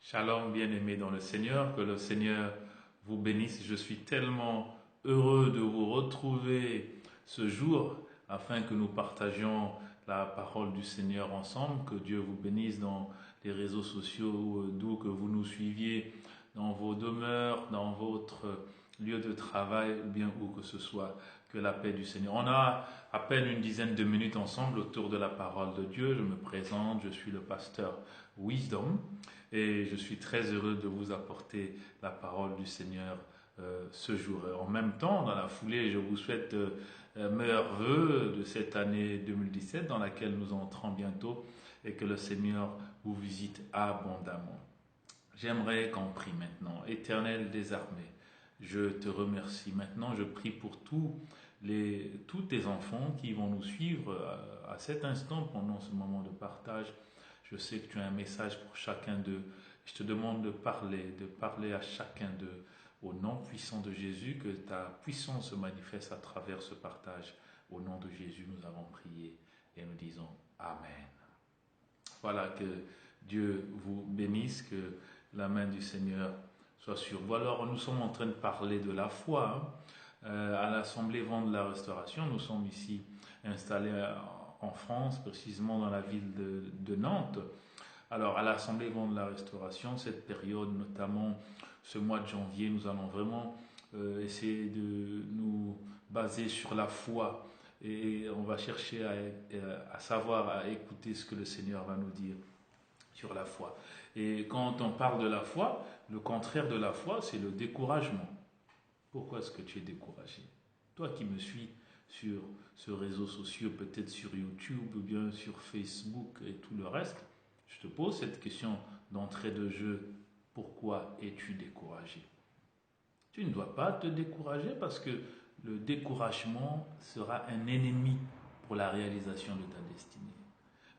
Shalom, bien-aimés dans le Seigneur, que le Seigneur vous bénisse. Je suis tellement heureux de vous retrouver ce jour afin que nous partagions la parole du Seigneur ensemble. Que Dieu vous bénisse dans les réseaux sociaux, d'où que vous nous suiviez, dans vos demeures, dans votre lieu de travail ou bien où que ce soit. Que la paix du Seigneur. On a à peine une dizaine de minutes ensemble autour de la parole de Dieu. Je me présente, je suis le pasteur Wisdom. Et je suis très heureux de vous apporter la parole du Seigneur ce jour. En même temps, dans la foulée, je vous souhaite meilleurs vœux de cette année 2017 dans laquelle nous entrons bientôt et que le Seigneur vous visite abondamment. J'aimerais qu'on prie maintenant. Éternel des armées, je te remercie. Maintenant, je prie pour tous tes enfants qui vont nous suivre à cet instant pendant ce moment de partage. Je sais que tu as un message pour chacun d'eux. Je te demande de parler à chacun d'eux. Au nom puissant de Jésus, que ta puissance se manifeste à travers ce partage. Au nom de Jésus, nous avons prié et nous disons Amen. Voilà, que Dieu vous bénisse, que la main du Seigneur soit sur vous. Alors, nous sommes en train de parler de la foi. À l'Assemblée Vent de la Restauration, nous sommes ici installés en France, précisément dans la ville de Nantes. Alors, à l'Assemblée Vent de la Restauration, cette période, notamment ce mois de janvier, nous allons vraiment essayer de nous baser sur la foi et on va chercher à savoir, à écouter ce que le Seigneur va nous dire sur la foi. Et quand on parle de la foi, le contraire de la foi, c'est le découragement. Pourquoi est-ce que tu es découragé? Toi qui me suis sur ce réseau social, peut-être sur YouTube ou bien sur Facebook et tout le reste, je te pose cette question d'entrée de jeu. Pourquoi es-tu découragé? Tu ne dois pas te décourager parce que le découragement sera un ennemi pour la réalisation de ta destinée.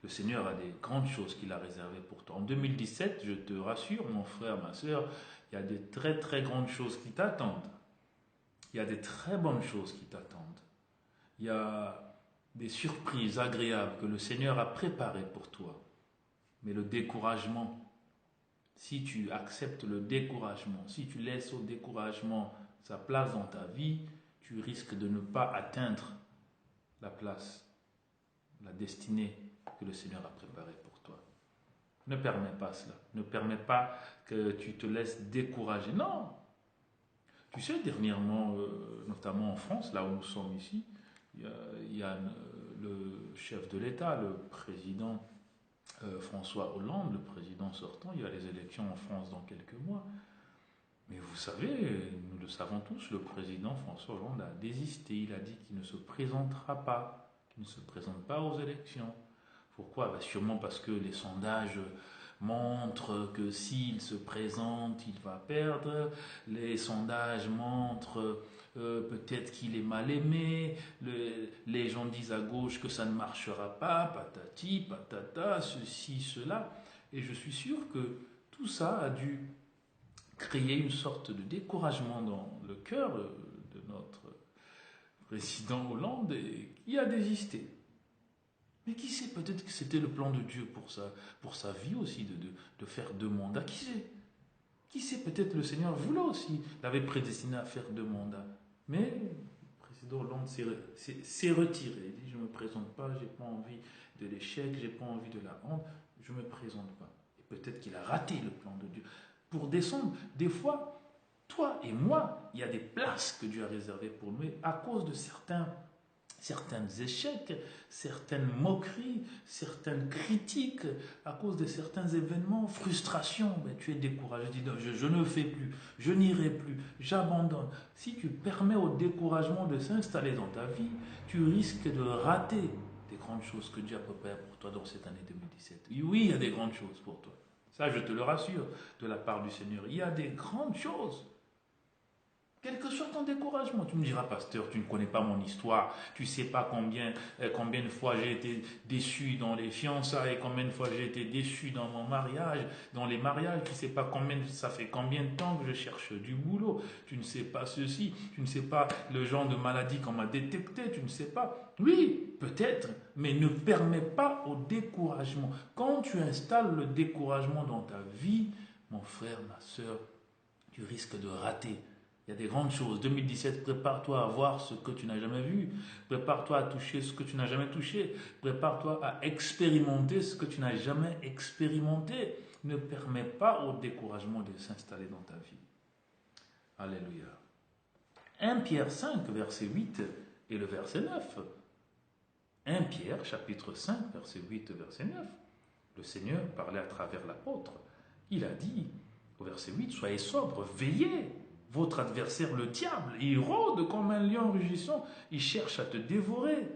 Le Seigneur a des grandes choses qu'il a réservées pour toi. En 2017, je te rassure, mon frère, ma soeur, il y a des très très grandes choses qui t'attendent. Il y a des très bonnes choses qui t'attendent. Il y a des surprises agréables que le Seigneur a préparées pour toi. Mais le découragement, si tu acceptes le découragement, si tu laisses au découragement sa place dans ta vie, tu risques de ne pas atteindre la place, la destinée que le Seigneur a préparée pour toi. Ne permets pas cela. Ne permets pas que tu te laisses décourager. Non! Tu sais, dernièrement, notamment en France, là où nous sommes ici, il y a le chef de l'État, le président François Hollande, le président sortant. Il y a les élections en France dans quelques mois. Mais vous savez, nous le savons tous, le président François Hollande a désisté. Il a dit qu'il ne se présentera pas, qu'il ne se présente pas aux élections. Pourquoi? Sûrement parce que les sondages montrent que s'il se présente, il va perdre. Les sondages montrent peut-être qu'il est mal aimé. Les gens disent à gauche que ça ne marchera pas, patati, patata, ceci, cela. Et je suis sûr que tout ça a dû créer une sorte de découragement dans le cœur de notre président Hollande et qui a désisté. Mais qui sait, peut-être que c'était le plan de Dieu pour sa vie aussi, de faire 2 mandats. Qui sait? Qui sait, peut-être le Seigneur voulait aussi, l'avait prédestiné à faire 2 mandats. Mais le président Hollande s'est retiré. Il dit, je ne me présente pas, je n'ai pas envie de l'échec, je n'ai pas envie de la honte, je ne me présente pas. Et peut-être qu'il a raté le plan de Dieu. Pour descendre, des fois, toi et moi, il y a des places que Dieu a réservées pour nous. Et à cause de certains échecs, certaines moqueries, certaines critiques, à cause de certains événements, frustration, tu es découragé, tu dis non, je ne fais plus, je n'irai plus, j'abandonne. Si tu permets au découragement de s'installer dans ta vie, tu risques de rater des grandes choses que Dieu a préparées pour toi dans cette année 2017. Oui, il y a des grandes choses pour toi. Ça, je te le rassure de la part du Seigneur. Il y a des grandes choses. Quel que soit ton découragement, tu me diras, pasteur, tu ne connais pas mon histoire, tu ne sais pas combien de fois j'ai été déçu dans les fiançailles, combien de fois j'ai été déçu dans mon mariage, dans les mariages, tu ne sais pas ça fait combien de temps que je cherche du boulot, tu ne sais pas ceci, tu ne sais pas le genre de maladie qu'on m'a détecté, tu ne sais pas. Oui, peut-être, mais ne permets pas au découragement. Quand tu installes le découragement dans ta vie, mon frère, ma soeur, tu risques de rater. Il y a des grandes choses. 2017, prépare-toi à voir ce que tu n'as jamais vu. Prépare-toi à toucher ce que tu n'as jamais touché. Prépare-toi à expérimenter ce que tu n'as jamais expérimenté. Ne permets pas au découragement de s'installer dans ta vie. Alléluia. 1 Pierre 5, verset 8 et le verset 9. 1 Pierre, chapitre 5, verset 8 et verset 9. Le Seigneur parlait à travers l'apôtre. Il a dit, au verset 8, « Soyez sobres, veillez. Votre adversaire, le diable, il rôde comme un lion rugissant. Il cherche à te dévorer.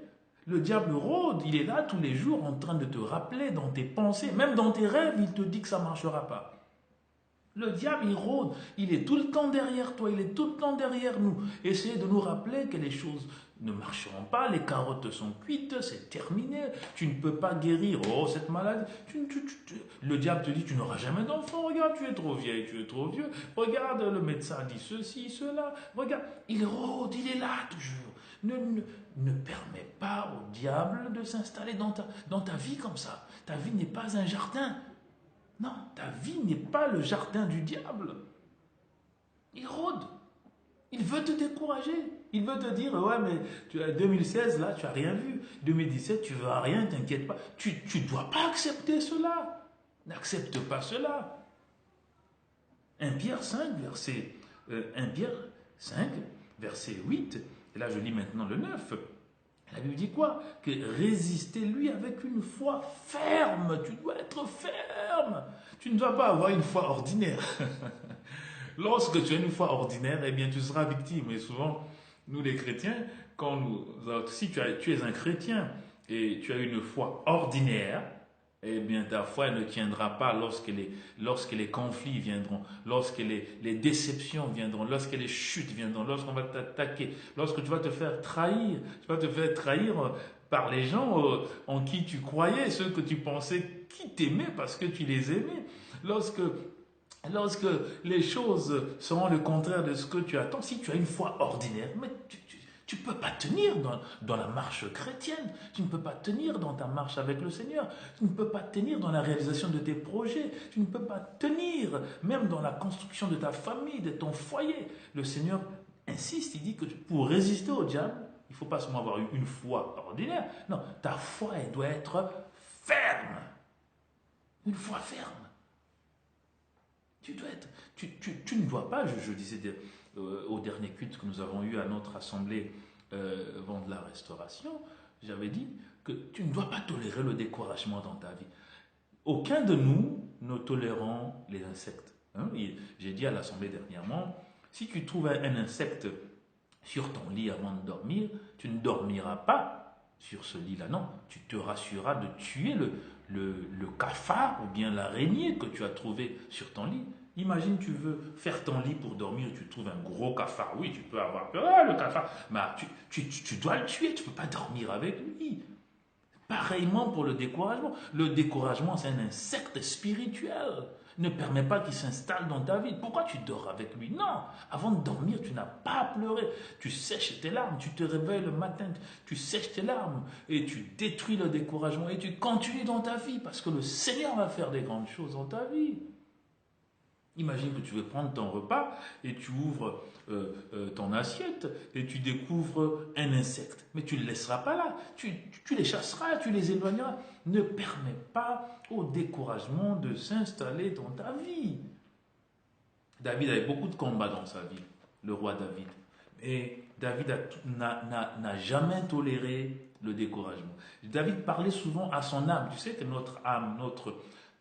Le diable rôde, il est là tous les jours en train de te rappeler dans tes pensées. Même dans tes rêves, il te dit que ça ne marchera pas. Le diable, il rôde. Il est tout le temps derrière toi. Il est tout le temps derrière nous. Essayez de nous rappeler que les choses ne marcheront pas. Les carottes sont cuites. C'est terminé. Tu ne peux pas guérir. Oh, cette maladie. Le diable te dit, tu n'auras jamais d'enfant. Regarde, tu es trop vieille, tu es trop vieux. Regarde, le médecin dit ceci, cela. Regarde, il rôde. Il est là toujours. Ne permets pas au diable de s'installer dans ta vie comme ça. Ta vie n'est pas un jardin. Non, ta vie n'est pas le jardin du diable. Il rôde. Il veut te décourager. Il veut te dire, ouais, mais 2016, là, tu n'as rien vu. 2017, tu ne verras rien, t'inquiète pas. Tu ne dois pas accepter cela. N'accepte pas cela. 1 Pierre 5, verset 8. Et là, je lis maintenant le 9. La Bible dit quoi? Que résistez-lui avec une foi ferme. Tu dois être ferme. Tu ne dois pas avoir une foi ordinaire. Lorsque tu as une foi ordinaire, eh bien, tu seras victime. Et souvent, nous les chrétiens, si tu es un chrétien et tu as une foi ordinaire, eh bien, ta foi ne tiendra pas lorsque les conflits viendront, lorsque les déceptions viendront, lorsque les chutes viendront, lorsqu'on va t'attaquer, lorsque tu vas te faire trahir. Tu vas te faire trahir par les gens en qui tu croyais, ceux que tu pensais qui t'aimaient parce que tu les aimais. Lorsque les choses seront le contraire de ce que tu attends, si tu as une foi ordinaire, mais tu ne peux pas tenir dans la marche chrétienne, tu ne peux pas tenir dans ta marche avec le Seigneur, tu ne peux pas tenir dans la réalisation de tes projets, tu ne peux pas tenir même dans la construction de ta famille, de ton foyer. Le Seigneur insiste, il dit que pour résister au diable, il ne faut pas seulement avoir une foi ordinaire, non, ta foi, elle doit être ferme. Une foi ferme. Tu ne dois pas, je disais au dernier culte que nous avons eu à notre assemblée vent de la restauration, j'avais dit que tu ne dois pas tolérer le découragement dans ta vie. Aucun de nous ne tolérons les insectes. Hein? J'ai dit à l'assemblée dernièrement, si tu trouves un insecte sur ton lit avant de dormir, tu ne dormiras pas sur ce lit-là. Non, tu te rassureras de tuer le cafard ou bien l'araignée que tu as trouvé sur ton lit. Imagine, tu veux faire ton lit pour dormir, tu trouves un gros cafard. Oui, tu peux avoir peur. Ah, le cafard. Mais tu dois le tuer, tu ne peux pas dormir avec lui. Pareillement pour le découragement. Le découragement, c'est un insecte spirituel. Ne permet pas qu'il s'installe dans ta vie. Pourquoi tu dors avec lui? Non, avant de dormir, tu n'as pas à pleurer. Tu sèches tes larmes, tu te réveilles le matin, tu sèches tes larmes et tu détruis le découragement et tu continues dans ta vie parce que le Seigneur va faire des grandes choses dans ta vie. Imagine que tu veux prendre ton repas et tu ouvres ton assiette et tu découvres un insecte. Mais tu ne le laisseras pas là. Tu les chasseras, tu les éloigneras. Ne permets pas au découragement de s'installer dans ta vie. David avait beaucoup de combats dans sa vie, le roi David. Et David n'a jamais toléré le découragement. David parlait souvent à son âme. Tu sais que notre âme,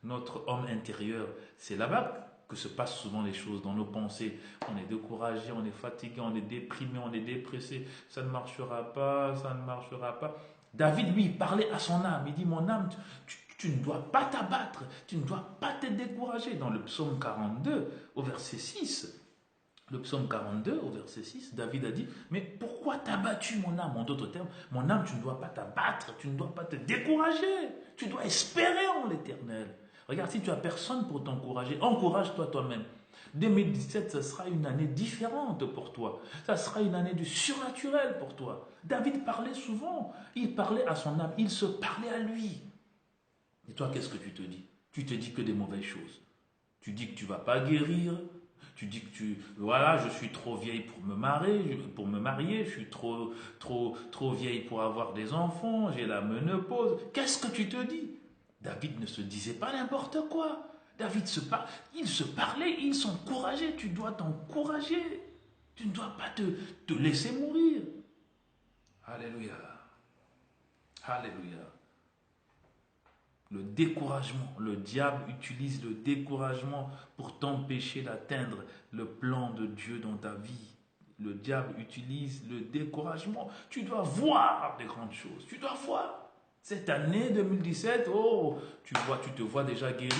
notre homme intérieur, c'est là-bas que se passent souvent les choses dans nos pensées. On est découragé, on est fatigué, on est déprimé, on est dépressé. Ça ne marchera pas, ça ne marchera pas. David, lui, parlait à son âme. Il dit, mon âme, tu ne dois pas t'abattre, tu ne dois pas te décourager. Dans le psaume 42, au verset 6, le psaume 42, au verset 6, David a dit, mais pourquoi t'as battu mon âme? En d'autres termes, mon âme, tu ne dois pas t'abattre, tu ne dois pas te décourager. Tu dois espérer en l'Éternel. Regarde, si tu n'as personne pour t'encourager, encourage-toi toi-même. 2017, ce sera une année différente pour toi. Ça sera une année du surnaturel pour toi. David parlait souvent. Il parlait à son âme. Il se parlait à lui. Et toi, qu'est-ce que tu te dis? Tu te dis que des mauvaises choses. Tu dis que tu ne vas pas guérir. Tu dis que voilà, je suis trop vieille pour me marier, je suis trop vieille pour avoir des enfants, j'ai la ménopause. Qu'est-ce que tu te dis? David ne se disait pas n'importe quoi. David il se parlait, il s'encourageait. Tu dois t'encourager. Tu ne dois pas te laisser mourir. Alléluia. Alléluia. Le découragement, le diable utilise le découragement pour t'empêcher d'atteindre le plan de Dieu dans ta vie. Le diable utilise le découragement. Tu dois voir des grandes choses. Tu dois voir. Cette année 2017, oh, tu te vois déjà guéri.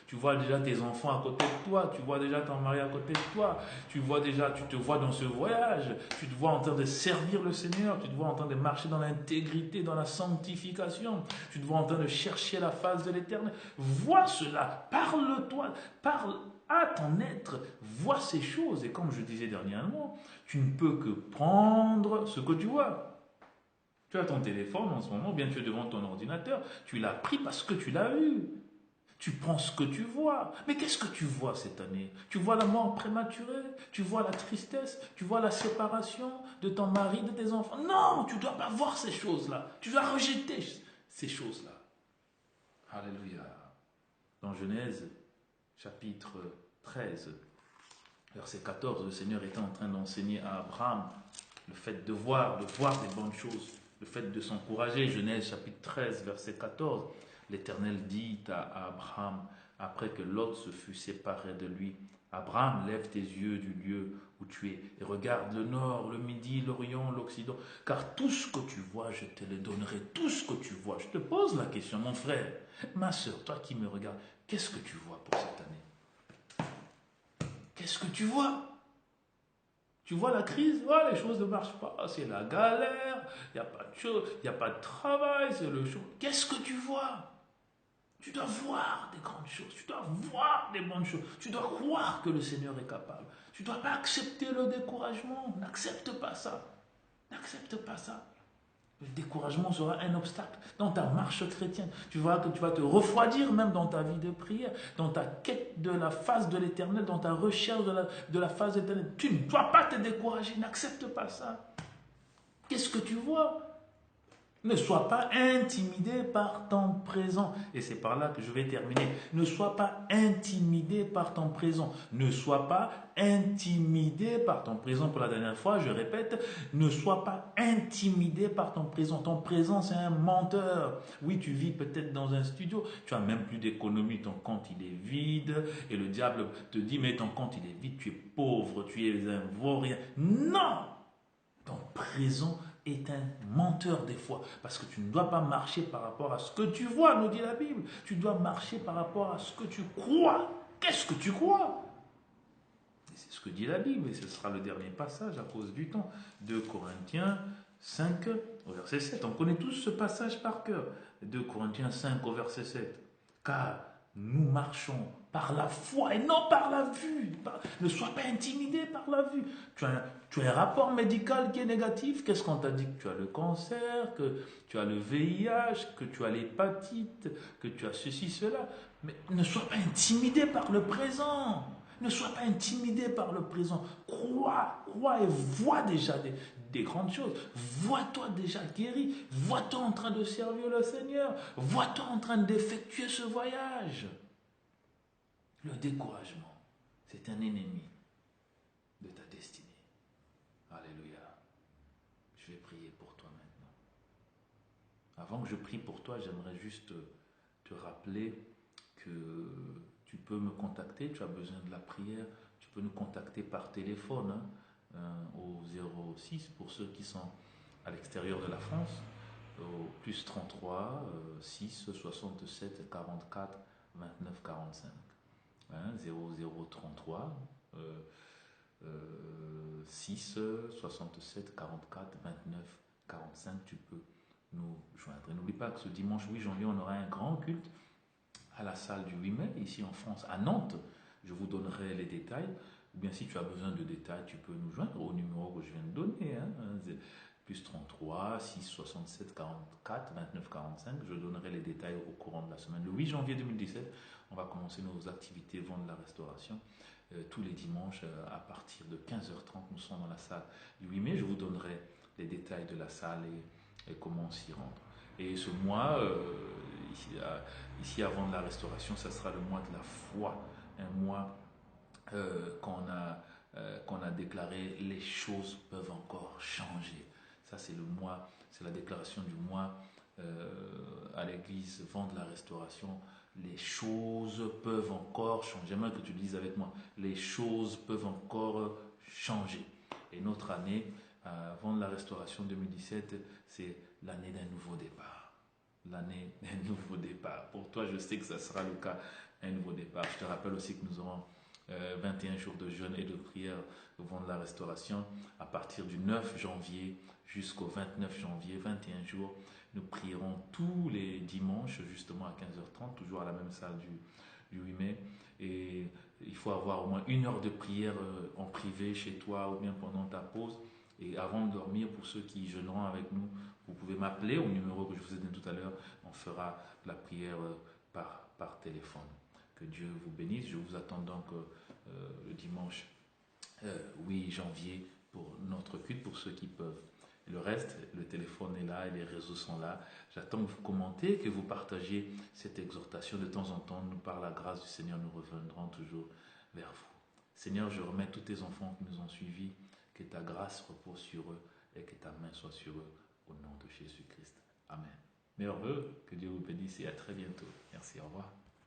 Tu vois déjà tes enfants à côté de toi. Tu vois déjà ton mari à côté de toi. Tu te vois dans ce voyage. Tu te vois en train de servir le Seigneur. Tu te vois en train de marcher dans l'intégrité, dans la sanctification. Tu te vois en train de chercher la face de l'Éternel. Vois cela. Parle-toi. Parle à ton être. Vois ces choses. Et comme je disais dernièrement, tu ne peux que prendre ce que tu vois. Tu as ton téléphone en ce moment, bien tu es devant ton ordinateur, tu l'as pris parce que tu l'as eu. Tu prends ce que tu vois. Mais qu'est-ce que tu vois cette année? Tu vois la mort prématurée? Tu vois la tristesse? Tu vois la séparation de ton mari, de tes enfants? Non, tu ne dois pas voir ces choses-là. Tu dois rejeter ces choses-là. Alléluia. Dans Genèse, chapitre 13, verset 14, le Seigneur était en train d'enseigner à Abraham le fait de voir des bonnes choses, le fait de s'encourager. Genèse chapitre 13, verset 14, l'Éternel dit à Abraham, après que Lot se fut séparé de lui, Abraham, lève tes yeux du lieu où tu es et regarde le nord, le midi, l'orient, l'occident, car tout ce que tu vois, je te le donnerai, tout ce que tu vois. Je te pose la question, mon frère, ma soeur, toi qui me regardes, qu'est-ce que tu vois pour cette année? Qu'est-ce que tu vois? Tu vois la crise, les choses ne marchent pas, c'est la galère, il n'y a pas de chose, il n'y a pas de travail, c'est le chaud. Qu'est-ce que tu vois? Tu dois voir des grandes choses, tu dois voir des bonnes choses, tu dois croire que le Seigneur est capable. Tu ne dois pas accepter le découragement, n'accepte pas ça, n'accepte pas ça. Le découragement sera un obstacle dans ta marche chrétienne. Tu verras que tu vas te refroidir même dans ta vie de prière, dans ta quête de la face de l'Éternel, dans ta recherche de la face de l'Éternel. Tu ne dois pas te décourager, n'accepte pas ça. Qu'est-ce que tu vois? Ne sois pas intimidé par ton présent. Et c'est par là que je vais terminer. Ne sois pas intimidé par ton présent. Ne sois pas intimidé par ton présent. Pour la dernière fois, je répète, ne sois pas intimidé par ton présent. Ton présent, c'est un menteur. Oui, tu vis peut-être dans un studio. Tu as même plus d'économie. Ton compte, il est vide. Et le diable te dit, mais ton compte, il est vide. Tu es pauvre. Tu es un vaurien. Non! Ton présent est un menteur des fois, parce que tu ne dois pas marcher par rapport à ce que tu vois, nous dit la Bible. Tu dois marcher par rapport à ce que tu crois. Qu'est-ce que tu crois? Et c'est ce que dit la Bible, et ce sera le dernier passage à cause du temps. 2 Corinthiens 5, au verset 7. On connaît tous ce passage par cœur. 2 Corinthiens 5, au verset 7. Car nous marchons par la foi et non par la vue. Ne sois pas intimidé par la vue. Tu as un rapport médical qui est négatif. Qu'est-ce qu'on t'a dit? Que tu as le cancer, que tu as le VIH, que tu as l'hépatite, que tu as ceci, cela. Mais ne sois pas intimidé par le présent. Ne sois pas intimidé par le présent. Crois et vois déjà des grandes choses. Vois-toi déjà guéri. Vois-toi en train de servir le Seigneur. Vois-toi en train d'effectuer ce voyage. Le découragement, c'est un ennemi de ta destinée. Alléluia. Je vais prier pour toi maintenant. Avant que je prie pour toi, j'aimerais juste te rappeler que tu peux me contacter, tu as besoin de la prière, tu peux nous contacter par téléphone au 06 pour ceux qui sont à l'extérieur de la France, au plus 33 6 67 44 29 45. 0033 6 67 44 29 45, tu peux nous joindre. Et n'oublie pas que ce dimanche 8 janvier, on aura un grand culte à la salle du 8 mai, ici en France, à Nantes. Je vous donnerai les détails. Ou bien si tu as besoin de détails, tu peux nous joindre au numéro que je viens de donner, plus 33 6 67 44 29 45. Je donnerai les détails au courant de la semaine. Le 8 janvier 2017, on va commencer nos activités Vente de la Restauration. Tous les dimanches à partir de 15h30, nous sommes dans la salle du 8 mai. Je vous donnerai les détails de la salle et comment s'y rendre. Et ce mois, ici à Vente de la Restauration, ça sera le mois de la foi, un mois qu'on a déclaré les choses peuvent encore changer. Ça, c'est le mois, c'est la déclaration du mois à l'église Vent de la Restauration. Les choses peuvent encore changer. J'aimerais que tu le dises avec moi. Les choses peuvent encore changer. Et notre année, Vent de la Restauration 2017, c'est l'année d'un nouveau départ. L'année d'un nouveau départ. Pour toi, je sais que ça sera le cas, un nouveau départ. Je te rappelle aussi que nous aurons 21 jours de jeûne et de prière au Vent de la Restauration à partir du 9 janvier jusqu'au 29 janvier, 21 jours. Nous prierons tous les dimanches justement à 15h30, toujours à la même salle du 8 mai. Et il faut avoir au moins 1 heure de prière en privé chez toi ou bien pendant ta pause. Et avant de dormir, pour ceux qui jeûneront avec nous, vous pouvez m'appeler au numéro que je vous ai donné tout à l'heure. On fera la prière par téléphone. Que Dieu vous bénisse. Je vous attends donc le dimanche 8 janvier pour notre culte, pour ceux qui peuvent. Et le reste, le téléphone est là et les réseaux sont là. J'attends que vous commentez, que vous partagiez cette exhortation de temps en temps. Nous, par la grâce du Seigneur, nous reviendrons toujours vers vous. Seigneur, je remets tous tes enfants qui nous ont suivis. Que ta grâce repose sur eux et que ta main soit sur eux au nom de Jésus-Christ. Amen. Meilleurs vœux, que Dieu vous bénisse et à très bientôt. Merci, au revoir.